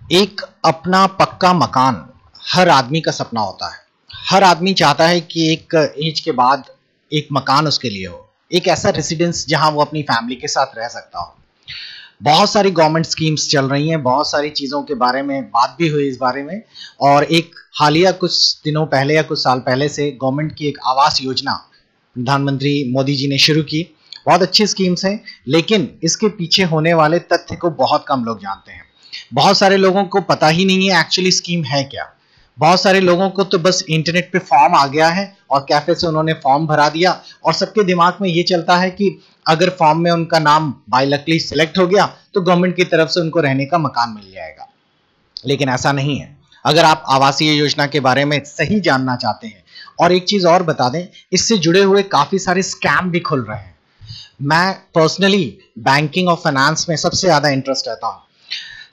एक अपना पक्का मकान हर आदमी का सपना होता है। हर आदमी चाहता है कि एक एज के बाद एक मकान उसके लिए हो, एक ऐसा रेसिडेंस जहां वो अपनी फैमिली के साथ रह सकता हो। बहुत सारी गवर्नमेंट स्कीम्स चल रही हैं, बहुत सारी चीज़ों के बारे में बात भी हुई इस बारे में। और एक हालिया कुछ दिनों पहले या कुछ साल पहले से गवर्नमेंट की एक आवास योजना प्रधानमंत्री मोदी जी ने शुरू की। बहुत अच्छी स्कीम्स हैं, लेकिन इसके पीछे होने वाले तथ्य को बहुत कम लोग जानते हैं। बहुत सारे लोगों को पता ही नहीं है एक्चुअली स्कीम है क्या। बहुत सारे लोगों को तो बस इंटरनेट पे फॉर्म आ गया है और कैफे से उन्होंने फॉर्म भरा दिया और सबके दिमाग में ये चलता है कि अगर फॉर्म में उनका नाम बाय लकली सिलेक्ट हो गया तो गवर्नमेंट की तरफ से उनको रहने का मकान मिल जाएगा। लेकिन ऐसा नहीं है। अगर आप आवासीय योजना के बारे में सही जानना चाहते हैं, और एक चीज और बता दें, इससे जुड़े हुए काफी सारे स्कैम भी खुल रहे हैं। मैं पर्सनली बैंकिंग और फाइनेंस में सबसे ज्यादा इंटरेस्ट रहता हूँ।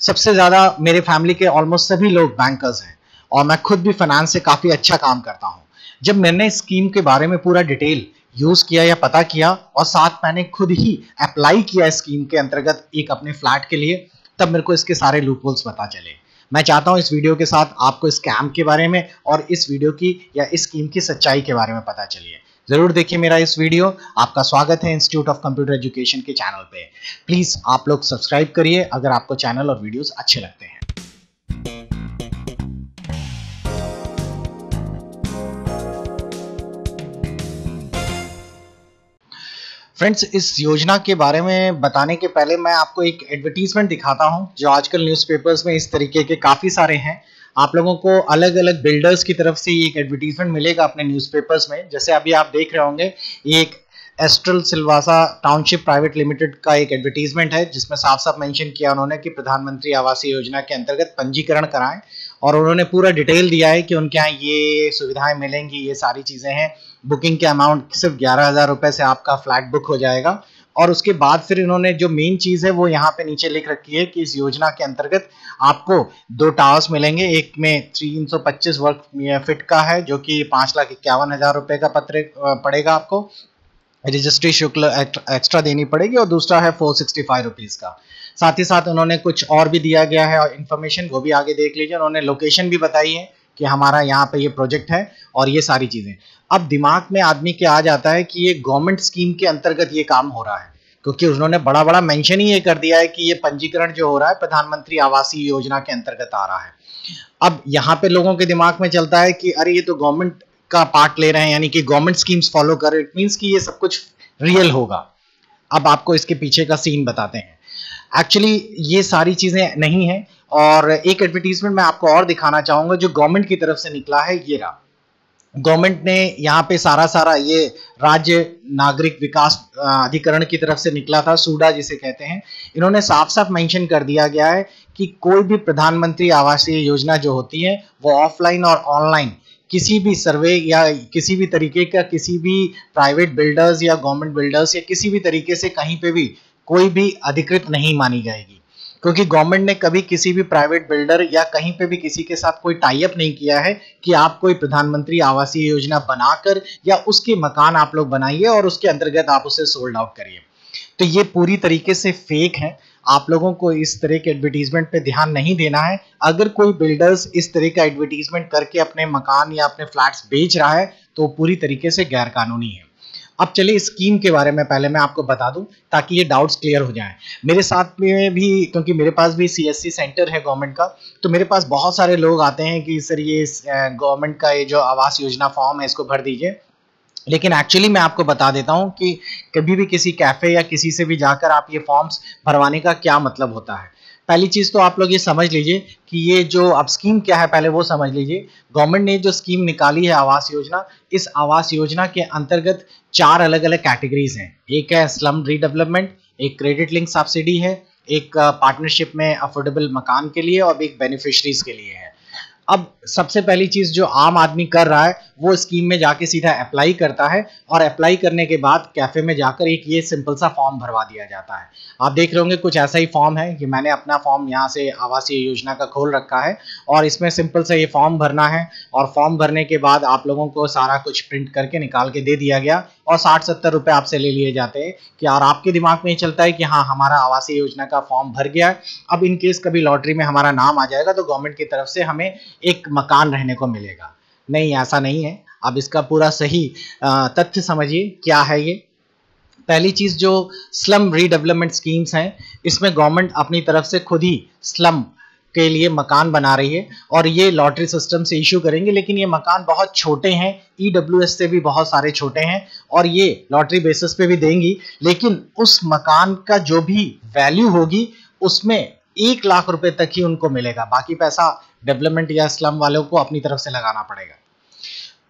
सबसे ज्यादा मेरे फैमिली के ऑलमोस्ट सभी लोग बैंकर्स हैं और मैं खुद भी फाइनेंस से काफी अच्छा काम करता हूँ। जब मैंने स्कीम के बारे में पूरा डिटेल यूज किया या पता किया और साथ मैंने खुद ही अप्लाई किया स्कीम के अंतर्गत एक अपने फ्लैट के लिए, तब मेरे को इसके सारे लूपहोल्स पता चले। मैं चाहता हूं इस वीडियो के साथ आपको स्कैम के बारे में और इस वीडियो की या इस स्कीम की सच्चाई के बारे में पता चलिए। जरूर देखिए मेरा इस वीडियो। आपका स्वागत है इंस्टीट्यूट ऑफ कंप्यूटर एजुकेशन के चैनल पे। प्लीज आप लोग सब्सक्राइब करिए अगर आपको चैनल और वीडियोस अच्छे लगते हैं। फ्रेंड्स, इस योजना के बारे में बताने के पहले मैं आपको एक एडवर्टीजमेंट दिखाता हूं जो आजकल न्यूज़पेपर्स में इस तरीके के काफ़ी सारे हैं। आप लोगों को अलग अलग बिल्डर्स की तरफ से एक एडवर्टीजमेंट मिलेगा अपने न्यूज़पेपर्स में। जैसे अभी आप देख रहे होंगे, ये एक astral Silvassa township private limited का एक एडवर्टीजमेंट है जिसमें साफ साफ मेंशन किया उन्होंने कि प्रधानमंत्री आवास योजना के अंतर्गत पंजीकरण कराएं, और उन्होंने पूरा डिटेल दिया है कि उनके यहाँ ये सुविधाएं मिलेंगी, ये सारी चीज़ें हैं। बुकिंग के अमाउंट सिर्फ 11,000 रुपये से आपका फ्लैट बुक हो जाएगा। और उसके बाद फिर इन्होंने जो मेन चीज़ है वो यहाँ पे नीचे लिख रखी है कि इस योजना के अंतर्गत आपको 2 टावर्स मिलेंगे। एक में 325 वर्ग फीट का है जो कि 5,51,000 रुपये का पत्र पड़ेगा आपको, रजिस्ट्री शुल्क एक्स्ट्रा देनी पड़ेगी, और दूसरा है 465 रुपीज़ का। साथ ही साथ उन्होंने कुछ और भी दिया गया है और इन्फॉर्मेशन, वो भी आगे देख लीजिए। उन्होंने लोकेशन भी बताई है कि हमारा यहाँ पे ये प्रोजेक्ट है और ये सारी चीज़ें। अब दिमाग में आदमी के आ जाता है कि ये गवर्नमेंट स्कीम के अंतर्गत ये काम हो रहा है, क्योंकि उन्होंने बड़ा बड़ा मेंशन ही ये कर दिया है कि ये पंजीकरण जो हो रहा है प्रधानमंत्री आवासीय योजना के अंतर्गत आ रहा है। अब यहाँ पे लोगों के दिमाग में चलता है कि अरे ये तो गवर्नमेंट का पार्ट ले रहे हैं, यानी कि गवर्नमेंट स्कीम्स फॉलो कर रहे हैं, इट मीन्स कि ये सब कुछ रियल होगा। अब आपको इसके पीछे का सीन बताते हैं। एक्चुअली ये सारी चीजें नहीं है। और एक एडवर्टीजमेंट मैं आपको और दिखाना चाहूंगा जो गवर्नमेंट की तरफ से निकला है। ये रहा, गवर्नमेंट ने यहाँ पे सारा ये राज्य नागरिक विकास अधिकरण की तरफ से निकला था, सूडा जिसे कहते हैं। इन्होंने साफ साफ मेंशन कर दिया गया है कि कोई भी प्रधानमंत्री आवासीय योजना जो होती है वो ऑफलाइन और ऑनलाइन किसी भी सर्वे या किसी भी तरीके का किसी भी प्राइवेट बिल्डर्स या गवर्नमेंट बिल्डर्स या किसी भी तरीके से कहीं पे भी कोई भी अधिकृत नहीं मानी जाएगी, क्योंकि गवर्नमेंट ने कभी किसी भी प्राइवेट बिल्डर या कहीं पे भी किसी के साथ कोई टाई अप नहीं किया है कि आप कोई प्रधानमंत्री आवासीय योजना बनाकर या उसके मकान आप लोग बनाइए और उसके अंतर्गत आप उसे सोल्ड आउट करिए। तो ये पूरी तरीके से फेक है। आप लोगों को इस तरह के एडवर्टीजमेंट पे ध्यान नहीं देना है। अगर कोई बिल्डर्स इस तरह का एडवर्टीजमेंट करके अपने मकान या अपने फ्लैट्स बेच रहा है तो पूरी तरीके से गैर कानूनी है। अब चलिए स्कीम के बारे में पहले मैं आपको बता दूं ताकि ये डाउट्स क्लियर हो जाएं। मेरे साथ में भी, क्योंकि मेरे पास भी सीएससी सेंटर है गवर्नमेंट का, तो मेरे पास बहुत सारे लोग आते हैं कि सर ये गवर्नमेंट का ये जो आवास योजना फॉर्म है इसको भर दीजिए। लेकिन एक्चुअली मैं आपको बता देता हूं कि कभी भी किसी कैफे या किसी से भी जाकर आप ये फॉर्म्स भरवाने का क्या मतलब होता है। पहली चीज तो आप लोग ये समझ लीजिए कि ये जो अब स्कीम क्या है पहले वो समझ लीजिए। गवर्नमेंट ने जो स्कीम निकाली है आवास योजना, इस आवास योजना के अंतर्गत 4 अलग अलग कैटेगरीज हैं। एक है स्लम रीडेवलपमेंट, एक क्रेडिट लिंक सब्सिडी है, एक पार्टनरशिप में अफोर्डेबल मकान के लिए, और एक बेनिफिशरीज के लिए है। अब सबसे पहली चीज जो आम आदमी कर रहा है वो स्कीम में जाके सीधा अप्लाई करता है और अप्लाई करने के बाद कैफे में जाकर एक ये सिंपल सा फॉर्म भरवा दिया जाता है। आप देख रहे होंगे कुछ ऐसा ही फॉर्म है कि मैंने अपना फॉर्म यहाँ से आवासीय योजना का खोल रखा है और इसमें सिंपल सा ये फॉर्म भरना है और फॉर्म भरने के बाद आप लोगों को सारा कुछ प्रिंट करके निकाल के दे दिया गया और 60-70 रुपए आपसे ले लिए जाते हैं कि और आपके दिमाग में ये चलता है कि हाँ हमारा आवासीय योजना का फॉर्म भर गया है, अब इन केस कभी लॉटरी में हमारा नाम आ जाएगा तो गवर्नमेंट की तरफ से हमें एक मकान रहने को मिलेगा। नहीं, ऐसा नहीं है। अब इसका पूरा सही तथ्य समझिए क्या है ये। पहली चीज, जो स्लम रीडेवलपमेंट स्कीम्स हैं इसमें गवर्नमेंट अपनी तरफ से खुद ही स्लम के लिए मकान बना रही है और ये लॉटरी सिस्टम से इशू करेंगे, लेकिन ये मकान बहुत छोटे हैं, ईडब्ल्यूएस से भी बहुत सारे छोटे हैं और ये लॉटरी बेसिस पे भी देंगी, लेकिन उस मकान का जो भी वैल्यू होगी उसमें 1 लाख रुपए तक ही उनको मिलेगा, बाकी पैसा डेवलपमेंट या स्लम वालों को अपनी तरफ से लगाना पड़ेगा।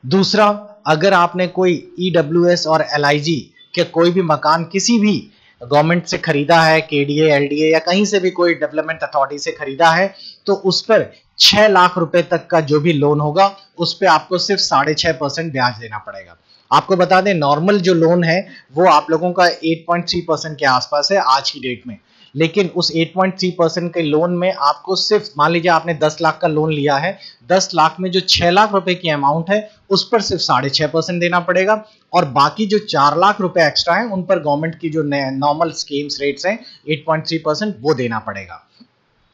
दूसरा, अगर आपने कोई ईडब्ल्यूएस और एलआईजी के कोई भी मकान किसी भी गवर्नमेंट से खरीदा है, केडीए, एलडीए या कहीं से भी कोई डेवलपमेंट अथॉरिटी से खरीदा है, तो उस पर 6 लाख रुपए तक का जो भी लोन होगा उस पर आपको सिर्फ 6.5% ब्याज देना पड़ेगा। आपको बता दें नॉर्मल जो लोन है वो आप लोगों का 8.3% के आसपास है आज की डेट में, लेकिन उस 8.3% के लोन में आपको सिर्फ, मान लीजिए आपने 10 लाख का लोन लिया है, 10 लाख में जो 6 लाख रुपए की अमाउंट है उस पर सिर्फ 6.5% देना पड़ेगा और बाकी जो 4 लाख रुपए एक्स्ट्रा है उन पर गवर्नमेंट की जो नॉर्मल स्कीम्स रेट्स हैं 8.3% वो देना पड़ेगा।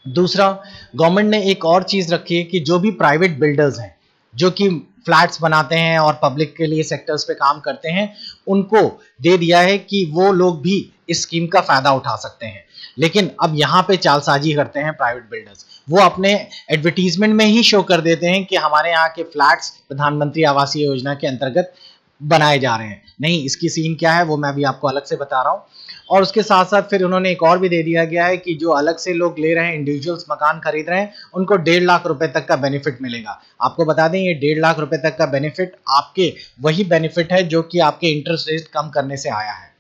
दूसरा, गवर्नमेंट ने एक और चीज रखी है कि जो भी प्राइवेट बिल्डर्स हैं जो कि फ्लैट्स बनाते हैं और पब्लिक के लिए सेक्टर्स पे काम करते हैं, उनको दे दिया है कि वो लोग भी इस स्कीम का फायदा उठा सकते हैं। लेकिन अब यहाँ पे चालसाजी करते हैं प्राइवेट बिल्डर्स, वो अपने एडवर्टीजमेंट में ही शो कर देते हैं कि हमारे यहाँ के फ्लैट्स प्रधानमंत्री आवासीय योजना के अंतर्गत बनाए जा रहे हैं। नहीं, इसकी सीन क्या है वो मैं अभी आपको अलग से बता रहा हूँ। और उसके साथ साथ फिर उन्होंने एक और भी दे दिया गया है कि जो अलग से लोग ले रहे हैं, इंडिविजुअल्स मकान खरीद रहे हैं, उनको 1.5 लाख रुपए तक का बेनिफिट मिलेगा। आपको बता दें ये 1.5 लाख रुपए तक का बेनिफिट आपके वही बेनिफिट है जो कि आपके इंटरेस्ट रेट कम करने से आया है।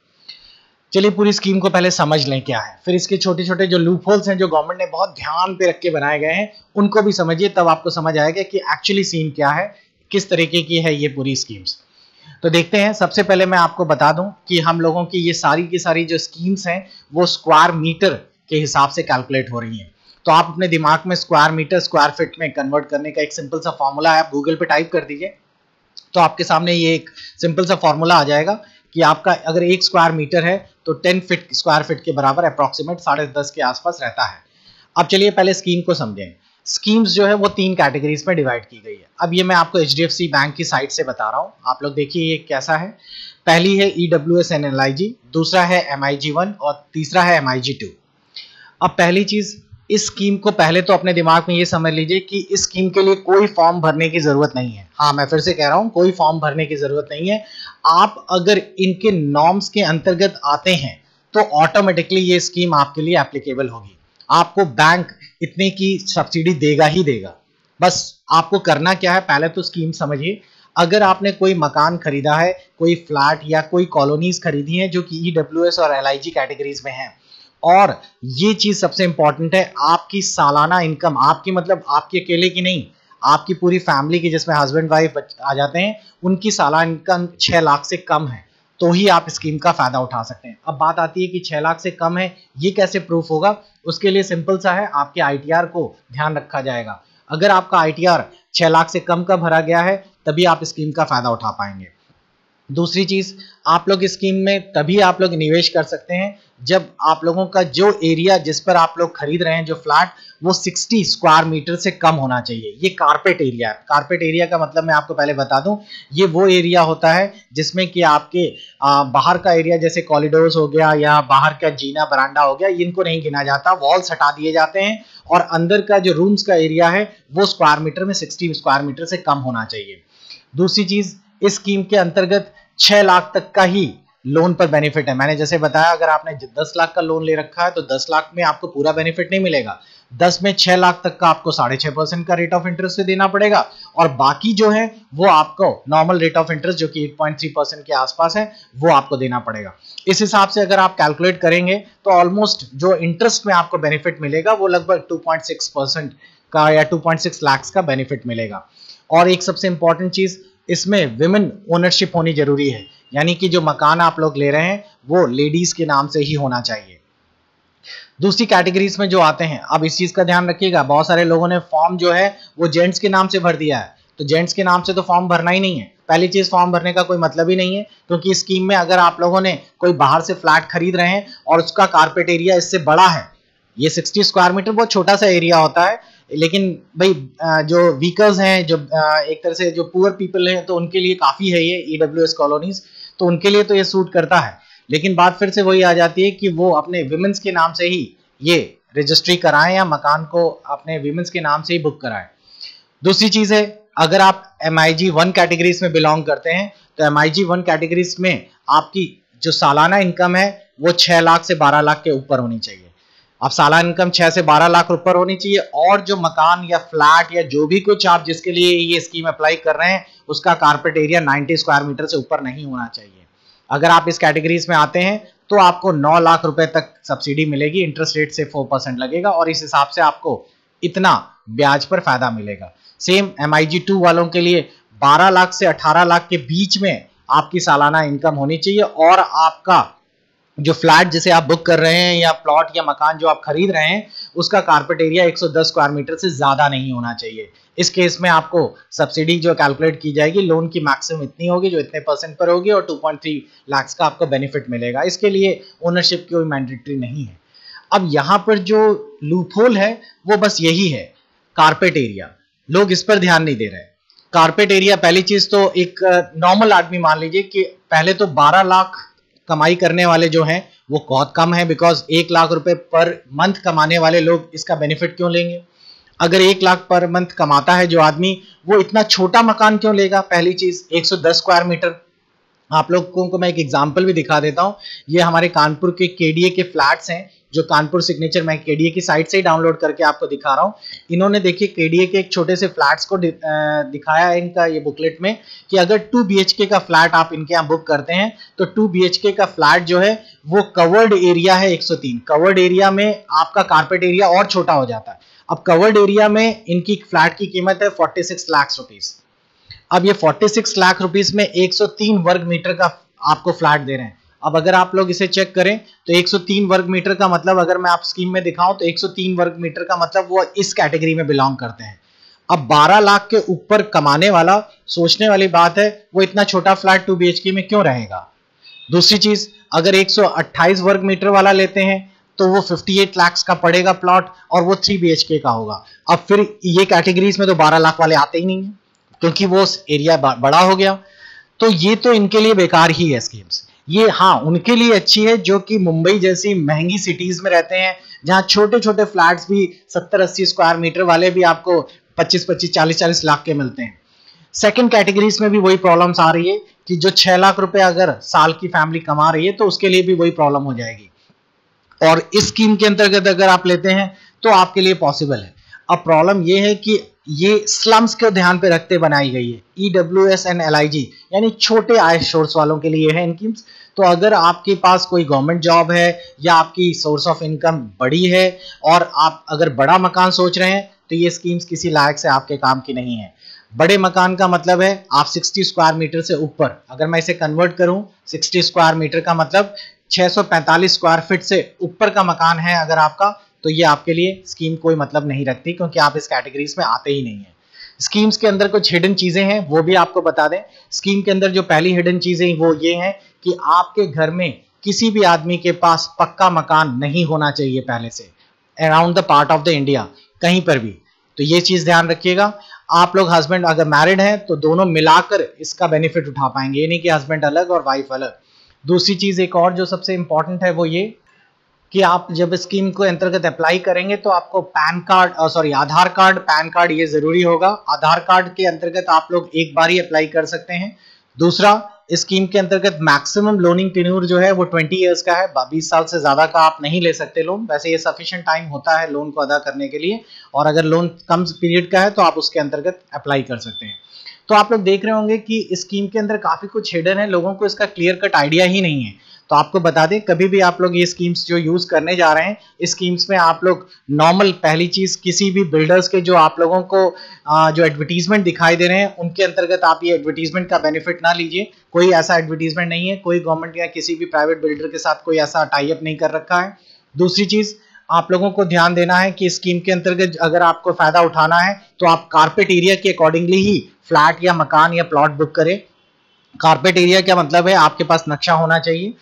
चलिए पूरी स्कीम को पहले समझ लें क्या है, फिर इसके छोटे छोटे जो लूप होल्स हैं जो गवर्नमेंट ने बहुत ध्यान पे रख के बनाए गए हैं उनको भी समझिए, तब आपको समझ आएगा कि एक्चुअली सीन क्या है, किस तरीके की है ये पूरी स्कीम्स। तो देखते हैं। सबसे पहले मैं आपको बता दूं कि हम लोगों की ये सारी की सारी जो स्कीम्स हैं वो स्क्वायर मीटर के हिसाब से कैलकुलेट हो रही हैं। तो आप अपने दिमाग में स्क्वायर मीटर स्क्वायर फीट में कन्वर्ट करने का एक सिंपल सा फॉर्मूला है, आप गूगल पे टाइप कर दीजिए तो आपके सामने ये एक सिंपल सा फॉर्मूला आ जाएगा कि आपका अगर 1 स्क्वायर मीटर है तो 10 फीट स्क्वायर फीट के बराबर अप्रॉक्सीमेट 10.5 के आसपास रहता है। अब चलिए पहले स्कीम को समझें। स्कीम्स जो है वो 3 कैटेगरीज में डिवाइड की गई है। अब ये मैं आपको एचडीएफसी बैंक की साइट से बता रहा हूँ, आप लोग देखिए ये कैसा है। पहली है ईडब्ल्यूएस एंड एलआईजी, दूसरा है MIG1 और तीसरा है MIG2। अब पहली चीज, इस स्कीम को पहले तो अपने दिमाग में ये समझ लीजिए कि इस स्कीम के लिए कोई फॉर्म भरने की जरूरत नहीं है। हाँ, मैं फिर से कह रहा हूँ, कोई फॉर्म भरने की जरूरत नहीं है। आप अगर इनके नॉर्म्स के अंतर्गत आते हैं तो ऑटोमेटिकली ये स्कीम आपके लिए एप्लीकेबल होगी। आपको बैंक इतने की सब्सिडी देगा ही देगा। बस आपको करना क्या है, पहले तो स्कीम समझिए। अगर आपने कोई मकान खरीदा है, कोई फ्लैट या कोई कॉलोनीज खरीदी है जो कि ईडब्ल्यूएस और एलआईजी कैटेगरीज में है, और ये चीज सबसे इंपॉर्टेंट है, आपकी सालाना इनकम, आपकी मतलब आपकी अकेले की नहीं, आपकी पूरी फैमिली की जिसमें हस्बैंड वाइफ आ जाते हैं, उनकी सालाना इनकम 6 लाख से कम है तो ही आप स्कीम का फायदा उठा सकते हैं। अब बात आती है कि 6 लाख से कम है, ये कैसे प्रूफ होगा? उसके लिए सिंपल सा है, आपके आईटीआर को ध्यान रखा जाएगा। अगर आपका आईटीआर 6 लाख से कम का भरा गया है तभी आप स्कीम का फायदा उठा पाएंगे। दूसरी चीज, आप लोग स्कीम में तभी आप लोग निवेश कर सकते हैं जब आप लोगों का जो एरिया जिस पर आप लोग खरीद रहे हैं, जो फ्लैट, वो 60 स्क्वायर मीटर से कम होना चाहिए। ये कारपेट एरिया है। कारपेट एरिया का मतलब मैं आपको पहले बता दूं, ये वो एरिया होता है जिसमें कि आपके बाहर का एरिया जैसे कॉरिडोर्स हो गया या बाहर का जीना बरांडा हो गया, इनको नहीं गिना जाता, वॉल्स हटा दिए जाते हैं और अंदर का जो रूम्स का एरिया है वो स्क्वायर मीटर में 60 स्क्वायर मीटर से कम होना चाहिए। दूसरी चीज, इस स्कीम के अंतर्गत 6 लाख तक का ही लोन पर बेनिफिट है। मैंने जैसे बताया, अगर आपने 10 लाख का लोन ले रखा है तो 10 लाख में आपको पूरा बेनिफिट नहीं मिलेगा। 10 में 6 लाख तक का आपको 6.5% का रेट ऑफ इंटरेस्ट से देना पड़ेगा और बाकी जो है वो आपको नॉर्मल रेट ऑफ इंटरेस्ट जो कि 8.3% के आसपास है वो आपको देना पड़ेगा। इस हिसाब से अगर आप कैलकुलेट करेंगे तो ऑलमोस्ट जो इंटरेस्ट में आपको बेनिफिट मिलेगा वो लगभग 2.6% का या 2.6 लाख का बेनिफिट मिलेगा। और एक सबसे इंपॉर्टेंट चीज, इसमें विमेन ओनरशिप होनी जरूरी है, यानी कि जो मकान आप लोग ले रहे हैं वो लेडीज के नाम से ही होना चाहिए। दूसरी कैटेगरीज में जो आते हैं, अब इस चीज का ध्यान रखिएगा, बहुत सारे लोगों ने फॉर्म जो है वो जेंट्स के नाम से भर दिया है, तो जेंट्स के नाम से तो फॉर्म भरना ही नहीं है। पहली चीज, फॉर्म भरने का कोई मतलब ही नहीं है, क्योंकि इस स्कीम में अगर आप लोगों ने कोई बाहर से फ्लैट खरीद रहे हैं और उसका कारपेट एरिया इससे बड़ा है, ये 60 स्क्वायर मीटर बहुत छोटा सा एरिया होता है, लेकिन भाई जो वीकर्स हैं, जो एक तरह से जो पुअर पीपल हैं, तो उनके लिए काफी है ये ईडब्ल्यूएस कॉलोनीज, तो उनके लिए तो ये सूट करता है। लेकिन बात फिर से वही आ जाती है कि वो अपने विमेंस के नाम से ही ये रजिस्ट्री कराएं या मकान को अपने विमेंस के नाम से ही बुक कराएं। दूसरी चीज है, अगर आप MIG 1 कैटेगरीज में बिलोंग करते हैं तो MIG 1 कैटेगरीज में आपकी जो सालाना इनकम है वो 6 लाख से 12 लाख के ऊपर होनी चाहिए। अब सालाना इनकम 6 से 12 लाख ऊपर होनी चाहिए, और जो मकान या फ्लैट या जो भी कुछ आप जिसके लिए ये स्कीम अप्लाई कर रहे हैं उसका कारपेट एरिया 90 स्क्वायर मीटर से ऊपर नहीं होना चाहिए। अगर आप इस कैटेगरीज में आते हैं तो आपको 9 लाख रुपए तक सब्सिडी मिलेगी, इंटरेस्ट रेट से 4% लगेगा, और इस हिसाब से आपको इतना ब्याज पर फायदा मिलेगा। सेम MIG 2 वालों के लिए 12 लाख से 18 लाख के बीच में आपकी सालाना इनकम होनी चाहिए, और आपका जो फ्लैट जिसे आप बुक कर रहे हैं या प्लॉट या मकान जो आप खरीद रहे हैं उसका कारपेट एरिया 110 स्क्वायर मीटर से ज्यादा नहीं होना चाहिए। इस केस में आपको सब्सिडी जो कैलकुलेट की जाएगी, लोन की मैक्सिमम इतनी होगी जो इतने % पर होगी, और 2.3 लाख का आपको बेनिफिट मिलेगा। इसके लिए ओनरशिप कोई मैंडेटरी नहीं है। अब यहाँ पर जो लूपहोल है वो बस यही है, कारपेट एरिया। लोग इस पर ध्यान नहीं दे रहे। कारपेट एरिया, पहली चीज तो एक नॉर्मल आदमी मान लीजिए कि पहले तो 12 लाख कमाई करने वाले जो हैं वो बहुत कम है, बिकॉज 1 लाख रुपए पर मंथ कमाने वाले लोग इसका बेनिफिट क्यों लेंगे। अगर 1 लाख पर मंथ कमाता है जो आदमी, वो इतना छोटा मकान क्यों लेगा। पहली चीज 110 स्क्वायर मीटर। आप लोगों को मैं एक एग्जांपल भी दिखा देता हूं, ये हमारे कानपुर के केडीए के फ्लैट्स हैं, जो कानपुर सिग्नेचर, मैं केडीए की साइट से ही डाउनलोड करके आपको दिखा रहा हूं। इन्होंने देखिए केडीए के एक छोटे से फ्लैट्स को दिखाया है इनका ये बुकलेट में, कि अगर 2 BHK का फ्लैट आप इनके यहाँ बुक करते हैं तो 2 BHK का फ्लैट जो है वो कवर्ड एरिया है 103। कवर्ड एरिया में आपका कारपेट एरिया और छोटा हो जाता है। अब कवर्ड एरिया में इनकी फ्लैट की कीमत है 46 लाख रुपीज। अब ये 46 लाख रुपीस में 103 वर्ग मीटर का आपको फ्लैट दे रहे हैं। अब अगर आप लोग इसे चेक करें तो 103 वर्ग मीटर का मतलब, अगर मैं आप स्कीम में दिखाऊं तो 103 वर्ग मीटर का मतलब वो इस कैटेगरी में बिलोंग करते हैं। अब 12 लाख के ऊपर कमाने वाला, सोचने वाली बात है, वो इतना छोटा फ्लैट 2 BHK में क्यों रहेगा। दूसरी चीज, अगर 128 वर्ग मीटर वाला लेते हैं तो वो 58 लाख का पड़ेगा प्लॉट, और वो 3 BHK का होगा। अब फिर ये कैटेगरीज में तो 12 लाख वाले आते ही नहीं है, क्योंकि वो एरिया बड़ा हो गया। तो ये तो इनके लिए बेकार ही है स्कीम्स। ये हाँ उनके लिए अच्छी है जो कि मुंबई जैसी महंगी सिटीज में रहते हैं, जहां छोटे छोटे फ्लैट्स भी 70-80 स्क्वायर मीटर वाले भी आपको 25-25, 40-40 लाख के मिलते हैं। सेकंड कैटेगरीज में भी वही प्रॉब्लम्स आ रही है कि जो 6 लाख रुपए अगर साल की फैमिली कमा रही है तो उसके लिए भी वही प्रॉब्लम हो जाएगी। और इस स्कीम के अंतर्गत अगर आप लेते हैं तो आपके लिए पॉसिबल है। अब प्रॉब्लम ये है कि ये स्लम्स को ध्यान पे रखते बनाई गई है, EWS एंड LIG, यानी छोटे आय सोर्स वालों के लिए है इनकी। तो अगर आपके पास कोई गवर्नमेंट जॉब है या आपकी सोर्स ऑफ इनकम बड़ी है और आप अगर बड़ा मकान सोच रहे हैं तो ये स्कीम्स किसी लायक से आपके काम की नहीं है। बड़े मकान का मतलब है आप 60 स्क्वायर मीटर से ऊपर, अगर मैं इसे कन्वर्ट करूं 60 स्क्वायर मीटर का मतलब 645 स्क्वायर फीट से ऊपर का मकान है अगर आपका, तो ये आपके लिए स्कीम कोई मतलब नहीं रखती, क्योंकि आप इस कैटेगरीज में आते ही नहीं है। स्कीम्स के अंदर कुछ हिडन चीजें हैं वो भी आपको बता दें। स्कीम के अंदर जो पहली हिडन चीजें वो ये हैं कि आपके घर में किसी भी आदमी के पास पक्का मकान नहीं होना चाहिए पहले से, around the part of the India कहीं पर भी। तो ये चीज ध्यान रखिएगा। आप लोग हस्बैंड अगर मैरिड हैं तो दोनों मिलाकर इसका बेनिफिट उठा पाएंगे, ये नहीं कि हस्बैंड अलग और वाइफ अलग। दूसरी चीज एक और जो सबसे इंपॉर्टेंट है वो ये कि आप जब स्कीम को अंतर्गत अप्लाई करेंगे तो आपको आधार कार्ड, पैन कार्ड ये जरूरी होगा। आधार कार्ड के अंतर्गत आप लोग एक बार ही अप्लाई कर सकते हैं। दूसरा, स्कीम के अंतर्गत मैक्सिमम लोनिंग टेन्योर जो है वो 20 इयर्स का है, 20 साल से ज्यादा का आप नहीं ले सकते लोन। वैसे ये सफिशिएंट टाइम होता है लोन को अदा करने के लिए, और अगर लोन कम पीरियड का है तो आप उसके अंतर्गत अप्लाई कर सकते हैं। तो आप लोग देख रहे होंगे कि इस स्कीम के अंदर काफी कुछ हिडन है, लोगों को इसका क्लियर कट आइडिया ही नहीं है। तो आपको बता दें, कभी भी आप लोग ये स्कीम्स जो यूज करने जा रहे हैं, इस स्कीम्स में आप लोग नॉर्मल, पहली चीज, किसी भी बिल्डर्स के जो आप लोगों को जो एडवर्टीजमेंट दिखाई दे रहे हैं उनके अंतर्गत आप ये एडवर्टीजमेंट का बेनिफिट ना लीजिए। कोई ऐसा एडवर्टीजमेंट नहीं है, कोई गवर्नमेंट या किसी भी प्राइवेट बिल्डर के साथ कोई ऐसा टाई अप नहीं कर रखा है। दूसरी चीज, आप लोगों को ध्यान देना है कि स्कीम के अंतर्गत अगर आपको फायदा उठाना है तो आप कारपेट एरिया के अकॉर्डिंगली ही फ्लैट या मकान या प्लॉट बुक करें। कारपेट एरिया क्या मतलब है, आपके पास नक्शा होना चाहिए,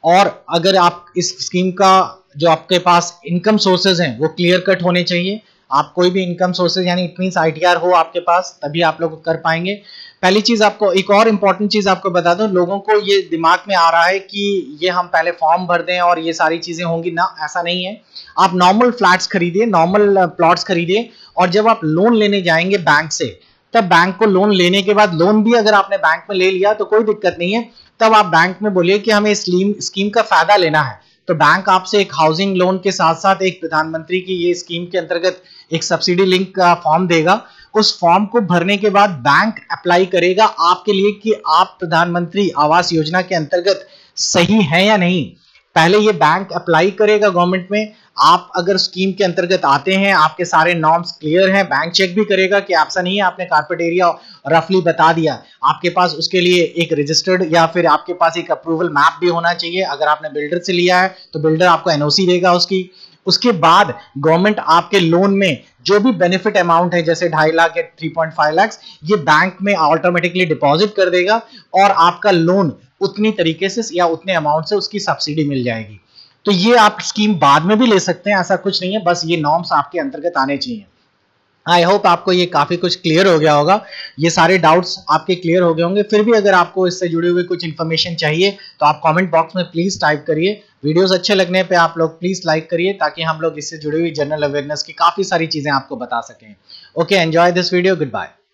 और अगर आप इस स्कीम का जो आपके पास इनकम सोर्सेज हैं वो क्लियर कट होने चाहिए। आप कोई भी इनकम सोर्सेज यानी इट मींस आईटीआर हो आपके पास, तभी आप लोग कर पाएंगे। पहली चीज, आपको एक और इंपॉर्टेंट चीज आपको बता दूं, लोगों को ये दिमाग में आ रहा है कि ये हम पहले फॉर्म भर दें और ये सारी चीजें होंगी ना, ऐसा नहीं है। आप नॉर्मल फ्लैट्स खरीदिए, नॉर्मल प्लॉट्स खरीदिए, और जब आप लोन लेने जाएंगे बैंक से, तब बैंक को लोन लेने के बाद, लोन भी अगर आपने बैंक में ले लिया तो कोई दिक्कत नहीं है, तब आप बैंक में बोलिए कि हमें स्कीम का फायदा लेना है। तो बैंक आपसे एक हाउसिंग लोन के साथ साथ एक प्रधानमंत्री की ये स्कीम के अंतर्गत एक सब्सिडी लिंक का फॉर्म देगा। उस फॉर्म को भरने के बाद बैंक अप्लाई करेगा आपके लिए कि आप प्रधानमंत्री आवास योजना के अंतर्गत सही है या नहीं। पहले ये बैंक अप्लाई करेगा गवर्नमेंट में, आप अगर स्कीम के अंतर्गत आते हैं, आपके सारे नॉर्म्स क्लियर हैं, बैंक चेक भी करेगा कि ऐसा नहीं है आपने कारपेट एरिया रफली बता दिया, आपके पास उसके लिए एक रजिस्टर्ड या फिर आपके पास एक अप्रूवल मैप भी होना चाहिए। अगर आपने बिल्डर से लिया है तो बिल्डर आपको एनओसी देगा उसकी। उसके बाद गवर्नमेंट आपके लोन में जो भी बेनिफिट अमाउंट है, जैसे 2.5 लाख या 3.5 लाख, ये बैंक में ऑटोमेटिकली डिपॉजिट कर देगा और आपका लोन उतनी तरीके से या उतने अमाउंट से उसकी सब्सिडी मिल जाएगी। तो ये आप स्कीम बाद में भी ले सकते हैं, ऐसा कुछ नहीं है, बस ये नॉर्म्स आपके अंतर्गत आने चाहिए। आई होप आपको ये काफी कुछ क्लियर हो गया होगा, ये सारे डाउट्स आपके क्लियर हो गए होंगे। फिर भी अगर आपको इससे जुड़े हुए कुछ इन्फॉर्मेशन चाहिए तो आप कमेंट बॉक्स में प्लीज टाइप करिए। वीडियोस अच्छे लगने पे आप लोग प्लीज लाइक करिए, ताकि हम लोग इससे जुड़ी हुई जनरल अवेयरनेस की काफी सारी चीजें आपको बता सकें। Okay, enjoy this video, good bye.